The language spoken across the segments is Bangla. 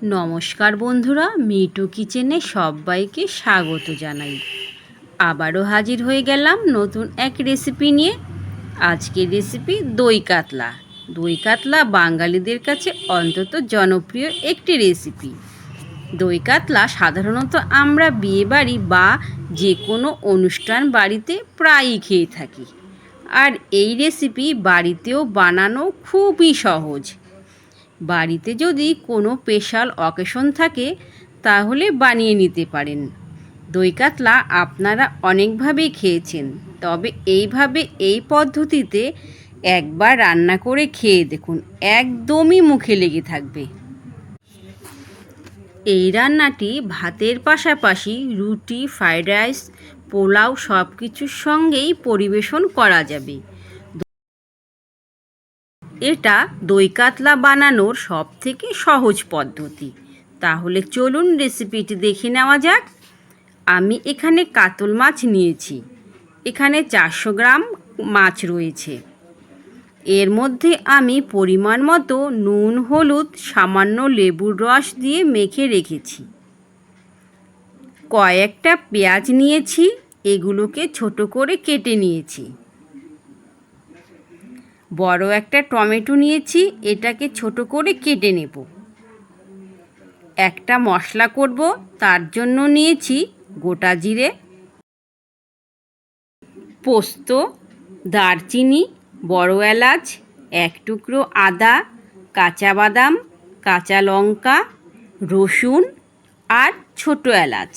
নমস্কার বন্ধুরা, মিটু কিচেনে সবাইকে স্বাগত জানাই। আবারও হাজির হয়ে গেলাম নতুন এক রেসিপি নিয়ে। আজকের রেসিপি দই কাতলা। দই কাতলা বাঙালিদের কাছে অত্যন্ত জনপ্রিয় একটি রেসিপি। দই কাতলা সাধারণত আমরা বিয়েবাড়ি বা যে কোনো অনুষ্ঠান বাড়িতে প্রায়ই খেয়ে থাকি। আর এই রেসিপি বাড়িতেও বানানো খুবই সহজ। বাড়িতে যদি কোনো স্পেশাল অকেশন থাকে তাহলে বানিয়ে নিতে পারেন। দই কাতলা আপনারা অনেকভাবেই খেয়েছেন, তবে এইভাবে এই পদ্ধতিতে একবার রান্না করে খেয়ে দেখুন, একদমই মুখে লেগে থাকবে। এই রান্নাটি ভাতের পাশাপাশি রুটি, ফ্রাইড রাইস, পোলাও সব কিছুর সঙ্গেই পরিবেশন করা যাবে। এটা দই কাতলা বানানোর সবথেকে সহজ পদ্ধতি। তাহলে চলুন রেসিপিটি দেখে নেওয়া যাক। আমি এখানে কাতল মাছ নিয়েছি। এখানে 400 গ্রাম মাছ রয়েছে। এর মধ্যে আমি পরিমাণ মতো নুন, হলুদ, সামান্য লেবুর রস দিয়ে মেখে রেখেছি। কয়েকটা পেঁয়াজ নিয়েছি, এগুলোকে ছোট করে কেটে নিয়েছি। বড় একটা টমেটো নিয়েছি, এটাকে ছোট করে কেটে নেব। একটা মশলা করব, তার জন্য নিয়েছি গোটা জিরে, পোস্ত, দারচিনি, বড় এলাচ, এক টুকরো আদা, কাঁচা বাদাম, কাঁচা লঙ্কা, রসুন আর ছোট এলাচ।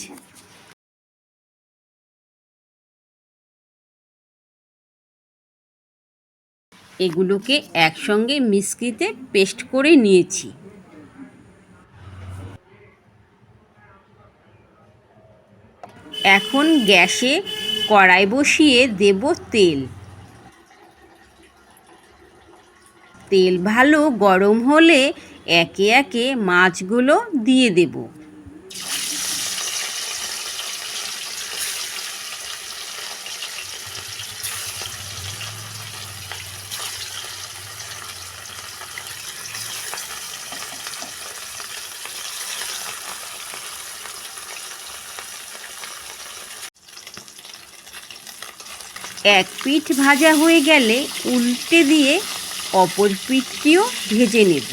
এগুলোকে একসঙ্গে মিক্সিতে পেস্ট করে নিয়েছি। এখন গ্যাসে কড়াই বসিয়ে দেব তেল। তেল ভালো গরম হলে একে একে মাছগুলো দিয়ে দেব। এক পিঠ ভাজা হয়ে গেলে উল্টে দিয়ে অপর পিঠটিও ভেজে নেব।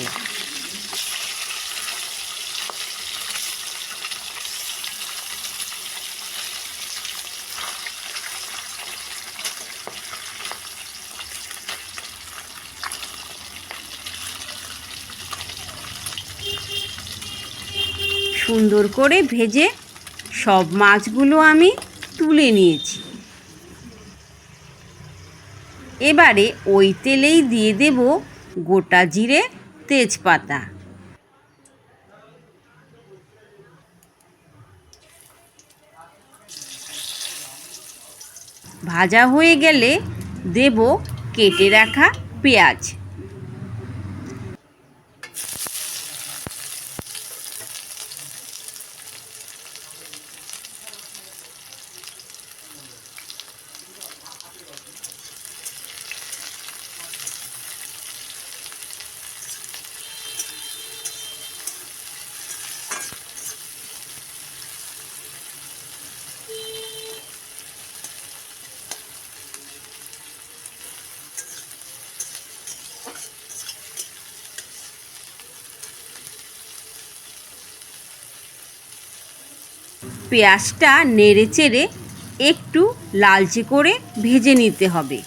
সুন্দর করে ভেজে সব মাছগুলো আমি তুলে নিয়েছি। এবারে ওই তেলেই দিয়ে দেব গোটা জিরে, তেজপাতা। ভাজা হয়ে গেলে দেব কেটে রাখা পেঁয়াজ। পেঁয়াজটা নেড়ে চেড়ে একটু লালচে করে ভেজে নিতে হবে।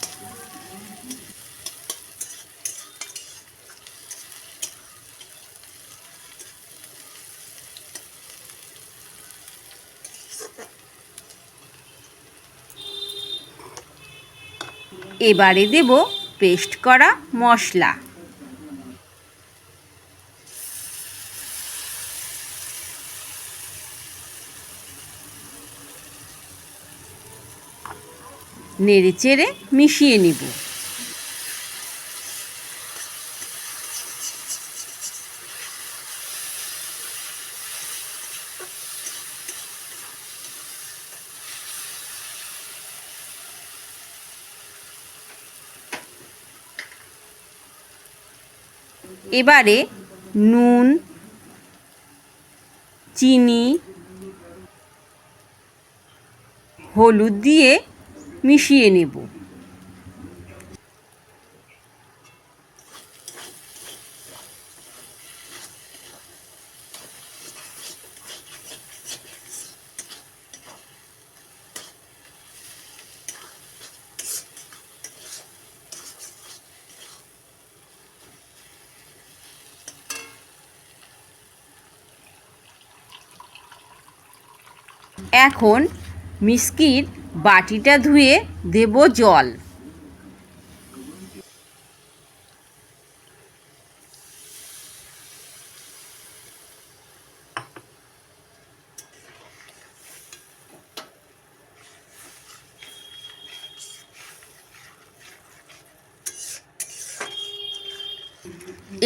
এবারে দেব পেস্ট করা মশলা। নেড়ে চেড়ে মিশিয়ে নিব। এবারে নুন, চিনি, হলুদ দিয়ে মিশিয়ে নেব। এখন মিষ্টির বাটিটা ধুয়ে দেব জল।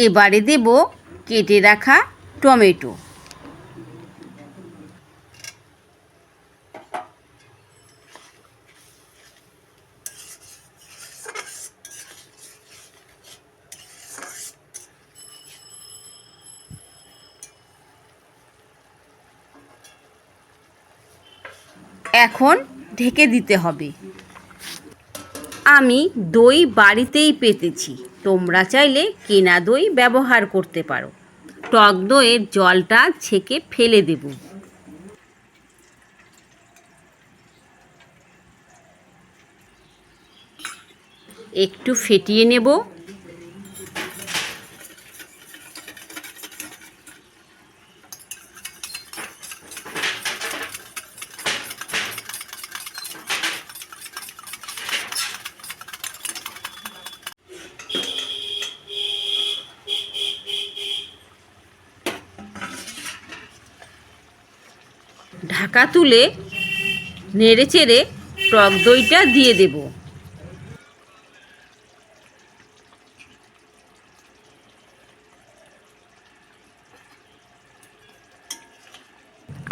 এবারে দেব কেটে রাখা টমেটো। এখন ঢেকে দিতে হবে। আমি দই বাড়িতেই পেতেছি, তোমরা চাইলে কেনা দই ব্যবহার করতে পারো। টক দইয়ের জলটা ছেঁকে ফেলে দেব। একটু ফেটিয়ে নেব। ঢাকা তুলে নেড়েচেড়ে টক দইটা দিয়ে দেব।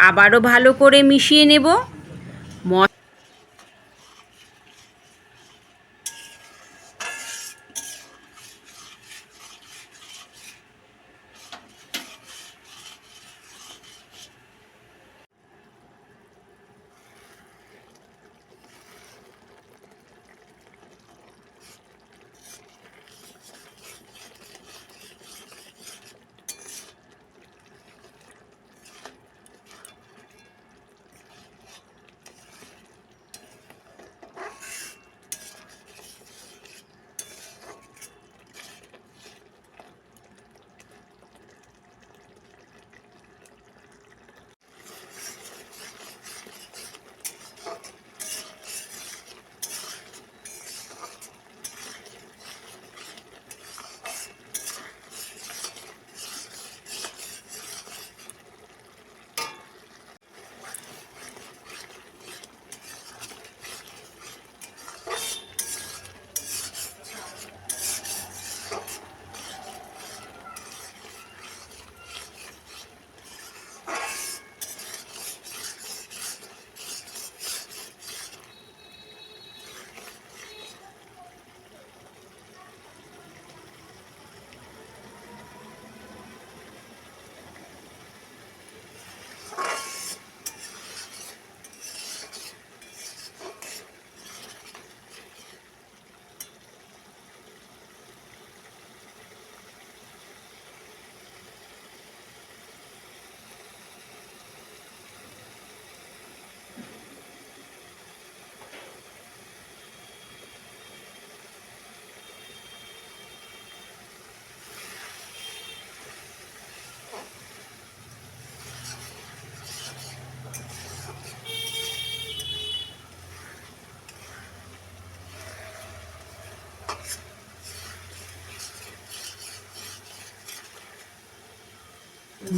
আবারও ভালো করে মিশিয়ে নেব।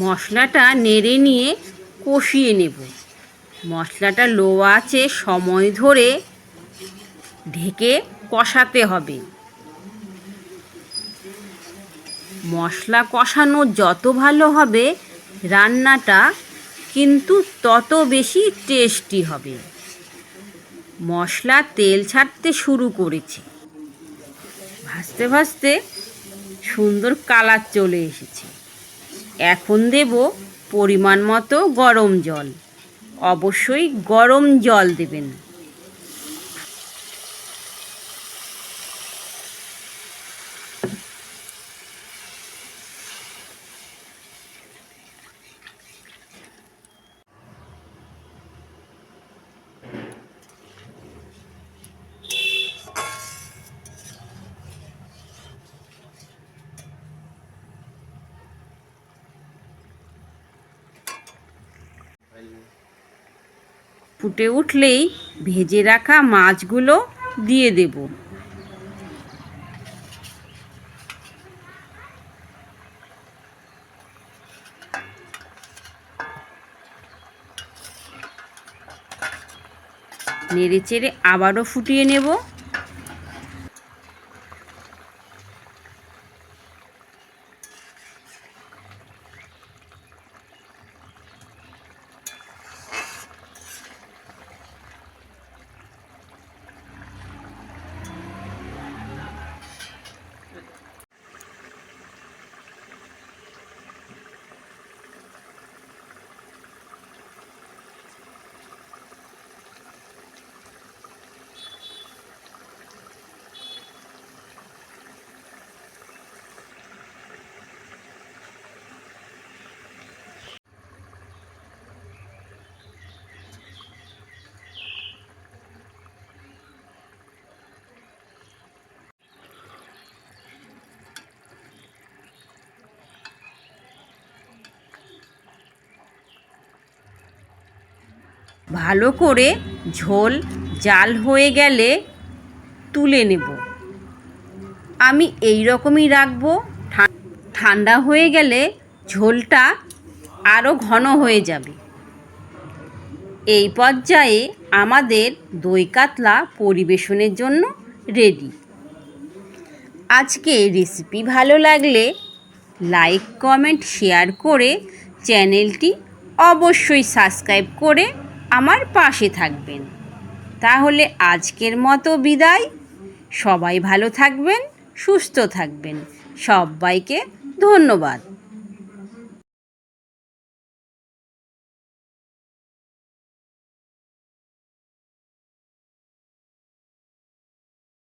মশলাটা নেড়ে নিয়ে কষিয়ে নেব। মশলাটা লো আঁচে সময় ধরে ঢেকে কষাতে হবে। মশলা কষানো যত ভালো হবে রান্নাটা কিন্তু তত বেশি টেস্টি হবে। মশলা তেল ছাড়তে শুরু করেছে, ভাজতে ভাজতে সুন্দর কালার চলে এসেছে। এখন দেব পরিমাণ মতো গরম জল, অবশ্যই গরম জল দেবেন। ফুটে উঠলেই ভেজে রাখা মাছগুলো দিয়ে দেব। নেড়েচেড়ে আবারও ফুটিয়ে নেব। ভালো করে ঝোল জাল হয়ে গেলে তুলে নেব। আমি এই রকমই রাখবো। ঠান্ডা হয়ে গেলে ঝোলটা আরও ঘন হয়ে যাবে। এই পর্যায়ে আমাদের দই কাতলা পরিবেশনের জন্য রেডি। আজকে রেসিপি ভালো লাগলে লাইক, কমেন্ট, শেয়ার করে চ্যানেলটি অবশ্যই সাবস্ক্রাইব করে আমার পাশে থাকবেন। তাহলে আজকের মতো বিদায়। সবাই ভালো থাকবেন, সুস্থ থাকবেন। সবাইকে ধন্যবাদ।